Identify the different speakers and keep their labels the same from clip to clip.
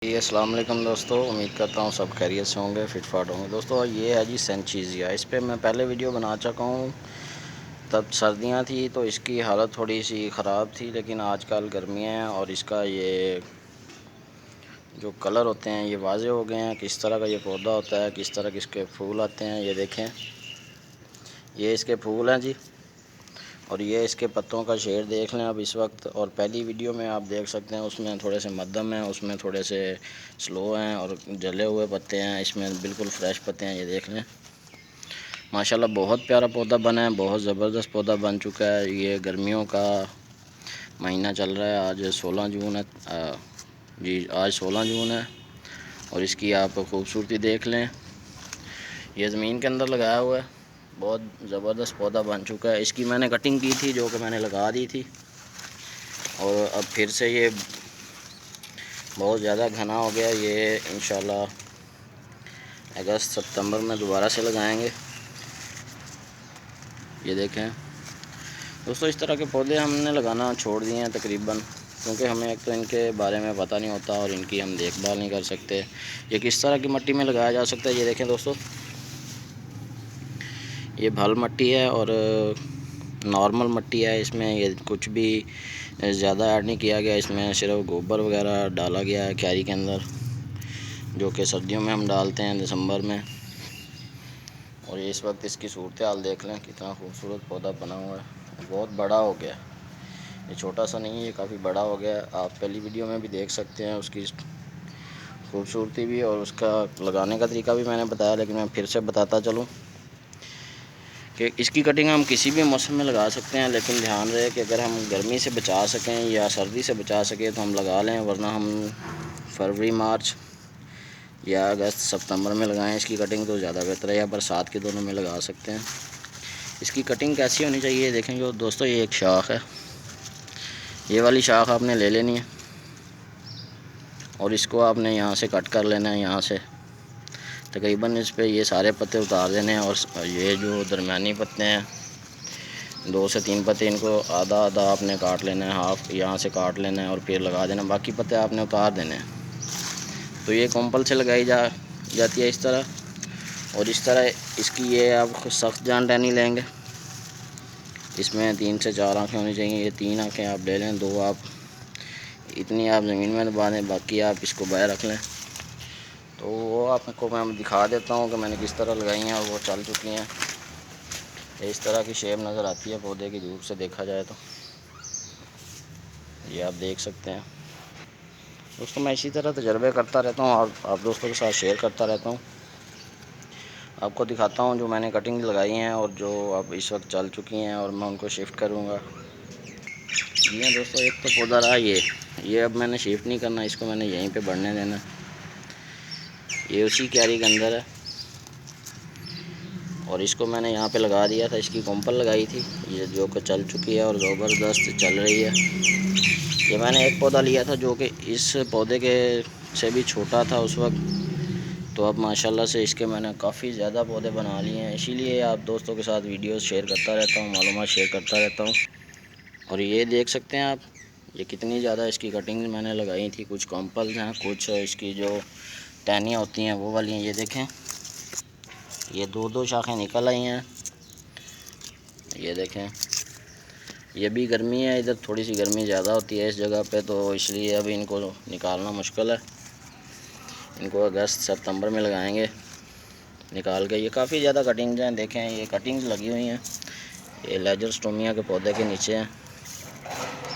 Speaker 1: جی السلام علیکم دوستو، امید کرتا ہوں سب خیریت سے ہوں گے، فٹ فاٹ ہوں گے۔ دوستو یہ ہے جی سینچیزیا، اس پہ میں پہلے ویڈیو بنا چکا ہوں، تب سردیاں تھی تو اس کی حالت تھوڑی سی خراب تھی، لیکن آج کل گرمیاں ہیں اور اس کا یہ جو کلر ہوتے ہیں یہ واضح ہو گئے ہیں، کس طرح کا یہ پودا ہوتا ہے، کس طرح اس کے پھول آتے ہیں۔ یہ دیکھیں، یہ اس کے پھول ہیں جی، اور یہ اس کے پتوں کا شیڈ دیکھ لیں اب اس وقت، اور پہلی ویڈیو میں آپ دیکھ سکتے ہیں اس میں تھوڑے سے مدھم ہیں، اس میں تھوڑے سے سلو ہیں اور جلے ہوئے پتے ہیں، اس میں بالکل فریش پتے ہیں۔ یہ دیکھ لیں، ماشاءاللہ بہت پیارا پودا بنا ہے، بہت زبردست پودا بن چکا ہے۔ یہ گرمیوں کا مہینہ چل رہا ہے، آج 16 جون ہے، جی آج 16 جون ہے، اور اس کی آپ خوبصورتی دیکھ لیں۔ یہ زمین کے اندر لگایا ہوا ہے، بہت زبردست پودا بن چکا ہے۔ اس کی میں نے کٹنگ کی تھی جو کہ میں نے لگا دی تھی، اور اب پھر سے یہ بہت زیادہ گھنا ہو گیا۔ یہ انشاءاللہ اگست ستمبر میں دوبارہ سے لگائیں گے۔ یہ دیکھیں دوستو، اس طرح کے پودے ہم نے لگانا چھوڑ دیے ہیں تقریباً، کیونکہ ہمیں ایک تو ان کے بارے میں پتہ نہیں ہوتا اور ان کی ہم دیکھ بھال نہیں کر سکتے۔ یہ کس طرح کی مٹی میں لگایا جا سکتا ہے، یہ دیکھیں دوستو، یہ بھل مٹی ہے اور نارمل مٹی ہے، اس میں یہ کچھ بھی زیادہ ایڈ نہیں کیا گیا، اس میں صرف گوبر وغیرہ ڈالا گیا ہے کیاری کے اندر، جو کہ سردیوں میں ہم ڈالتے ہیں دسمبر میں۔ اور اس وقت اس کی صورتحال دیکھ لیں، کتنا خوبصورت پودا بنا ہوا ہے، بہت بڑا ہو گیا، یہ چھوٹا سا نہیں ہے، یہ کافی بڑا ہو گیا۔ آپ پہلی ویڈیو میں بھی دیکھ سکتے ہیں اس کی خوبصورتی بھی، اور اس کا لگانے کا طریقہ بھی میں نے بتایا، لیکن میں پھر سے بتاتا چلوں کہ اس کی کٹنگ ہم کسی بھی موسم میں لگا سکتے ہیں، لیکن دھیان رہے کہ اگر ہم گرمی سے بچا سکیں یا سردی سے بچا سکیں تو ہم لگا لیں، ورنہ ہم فروری مارچ یا اگست ستمبر میں لگائیں اس کی کٹنگ تو زیادہ بہتر ہے، یا برسات کے دونوں میں لگا سکتے ہیں۔ اس کی کٹنگ کیسی ہونی چاہیے دیکھیں جو دوستو، یہ ایک شاخ ہے، یہ والی شاخ آپ نے لے لینی ہے، اور اس کو آپ نے یہاں سے کٹ کر لینا ہے، یہاں سے تقریباً اس پہ یہ سارے پتے اتار دینے ہیں، اور یہ جو درمیانی پتے ہیں 2 سے 3 پتے، ان کو آدھا آدھا آپ نے کاٹ لینا ہے، ہاف یہاں سے کاٹ لینا ہے اور پھر لگا دینا، باقی پتے آپ نے اتار دینے ہیں۔ تو یہ کمپل سے لگائی جاتی ہے اس طرح، اور اس طرح اس کی یہ آپ سخت جان ٹہنی لیں گے، اس میں 3 سے 4 آنکھیں ہونی چاہیے، یہ 3 آنکھیں آپ لے لیں، 2 آپ اتنی آپ زمین میں دبا دیں، باقی آپ اس کو باہر رکھ لیں۔ تو وہ آپ کو میں دکھا دیتا ہوں کہ میں نے کس طرح لگائی ہیں، اور وہ چل چکی ہیں۔ اس طرح کی شیپ نظر آتی ہے پودے کی دور سے دیکھا جائے تو، یہ آپ دیکھ سکتے ہیں دوستوں۔ میں اسی طرح تجربے کرتا رہتا ہوں اور آپ دوستوں کے ساتھ شیئر کرتا رہتا ہوں، آپ کو دکھاتا ہوں جو میں نے کٹنگ لگائی ہیں اور جو اب اس وقت چل چکی ہیں، اور میں ان کو شفٹ کروں گا۔ جی ہاں دوستو، ایک تو پودا رہا یہ اب میں نے شفٹ نہیں کرنا، اس کو میں نے یہیں پہ بڑھنے دینا، یہ اسی کیاری کے اندر ہے، اور اس کو میں نے یہاں پہ لگا دیا تھا، اس کی کمپل لگائی تھی، یہ جو کہ چل چکی ہے اور زبردست چل رہی ہے۔ یہ میں نے ایک پودا لیا تھا جو کہ اس پودے کے سے بھی چھوٹا تھا اس وقت، تو اب ماشاءاللہ سے اس کے میں نے کافی زیادہ پودے بنا لیے ہیں، اسی لیے آپ دوستوں کے ساتھ ویڈیوز شیئر کرتا رہتا ہوں، معلومات شیئر کرتا رہتا ہوں۔ اور یہ دیکھ سکتے ہیں آپ، یہ کتنی زیادہ اس کی کٹنگ میں نے لگائی تھی، کچھ کمپلز ہیں، کچھ اس کی جو ٹہنیاں ہوتی ہیں وہ والی ہیں۔ یہ دیکھیں، یہ 2 شاخیں نکل آئی ہیں، یہ دیکھیں، یہ بھی گرمی ہے، ادھر تھوڑی سی گرمی زیادہ ہوتی ہے اس جگہ پہ، تو اس لیے ابھی ان کو نکالنا مشکل ہے، ان کو اگست ستمبر میں لگائیں گے نکال کے۔ یہ کافی زیادہ کٹنگز ہیں، دیکھیں یہ کٹنگز لگی ہوئی ہیں، یہ لیجر سٹومیا کے پودے کے نیچے ہیں،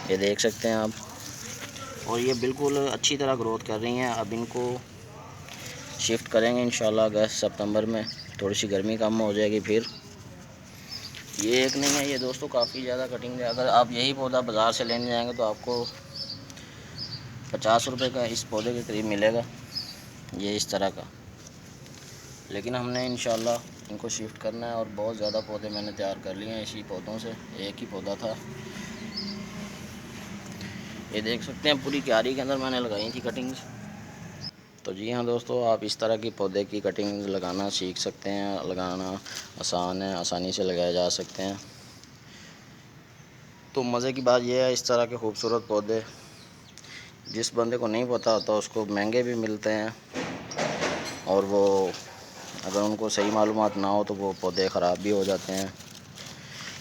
Speaker 1: یہ دیکھ سکتے ہیں آپ، اور یہ بالکل اچھی طرح گروتھ کر رہی ہیں۔ اب ان کو شفٹ کریں گے انشاءاللہ اگست ستمبر میں، تھوڑی سی گرمی کم ہو جائے گی پھر۔ یہ ایک نہیں ہے یہ دوستوں، کافی زیادہ کٹنگ ہے، اگر آپ یہی پودا بازار سے لینے جائیں گے تو آپ کو 50 روپے کا اس پودے کے قریب ملے گا، یہ اس طرح کا، لیکن ہم نے انشاءاللہ ان کو شفٹ کرنا ہے، اور بہت زیادہ پودے میں نے تیار کر لیے ہیں اسی پودوں سے، ایک ہی پودا تھا، یہ دیکھ سکتے ہیں پوری کیاری کے اندر میں نے لگائی تھی کٹنگز۔ تو جی ہاں دوستو، آپ اس طرح کی پودے کی کٹنگ لگانا سیکھ سکتے ہیں، لگانا آسان ہے، آسانی سے لگائے جا سکتے ہیں۔ تو مزے کی بات یہ ہے، اس طرح کے خوبصورت پودے جس بندے کو نہیں پتہ ہوتا اس کو مہنگے بھی ملتے ہیں، اور وہ اگر ان کو صحیح معلومات نہ ہو تو وہ پودے خراب بھی ہو جاتے ہیں۔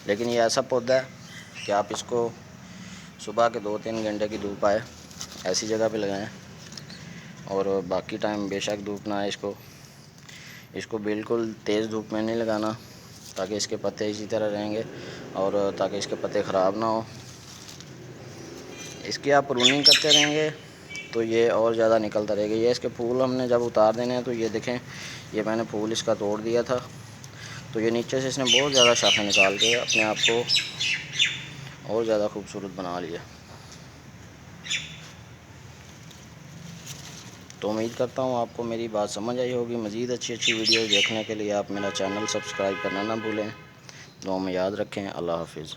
Speaker 1: لیکن یہ ایسا پودا ہے کہ آپ اس کو صبح کے 2-3 گھنٹے کی دھوپ آئے ایسی جگہ پہ لگائیں، اور باقی ٹائم بے شک دھوپ نہ آئے اس کو بالکل تیز دھوپ میں نہیں لگانا، تاکہ اس کے پتے اسی طرح رہیں گے اور تاکہ اس کے پتے خراب نہ ہوں۔ اس کی آپ پروننگ کرتے رہیں گے تو یہ اور زیادہ نکلتا رہے گا۔ یہ اس کے پھول ہم نے جب اتار دینے ہیں تو یہ دیکھیں، یہ میں نے پھول اس کا توڑ دیا تھا، تو یہ نیچے سے اس نے بہت زیادہ شاخیں نکال کے اپنے آپ کو اور زیادہ خوبصورت بنا لیا۔ تو امید کرتا ہوں آپ کو میری بات سمجھ آئی ہوگی۔ مزید اچھی ویڈیوز دیکھنے کے لیے آپ میرا چینل سبسکرائب کرنا نہ بھولیں۔ دعاؤں میں یاد رکھیں۔ اللہ حافظ۔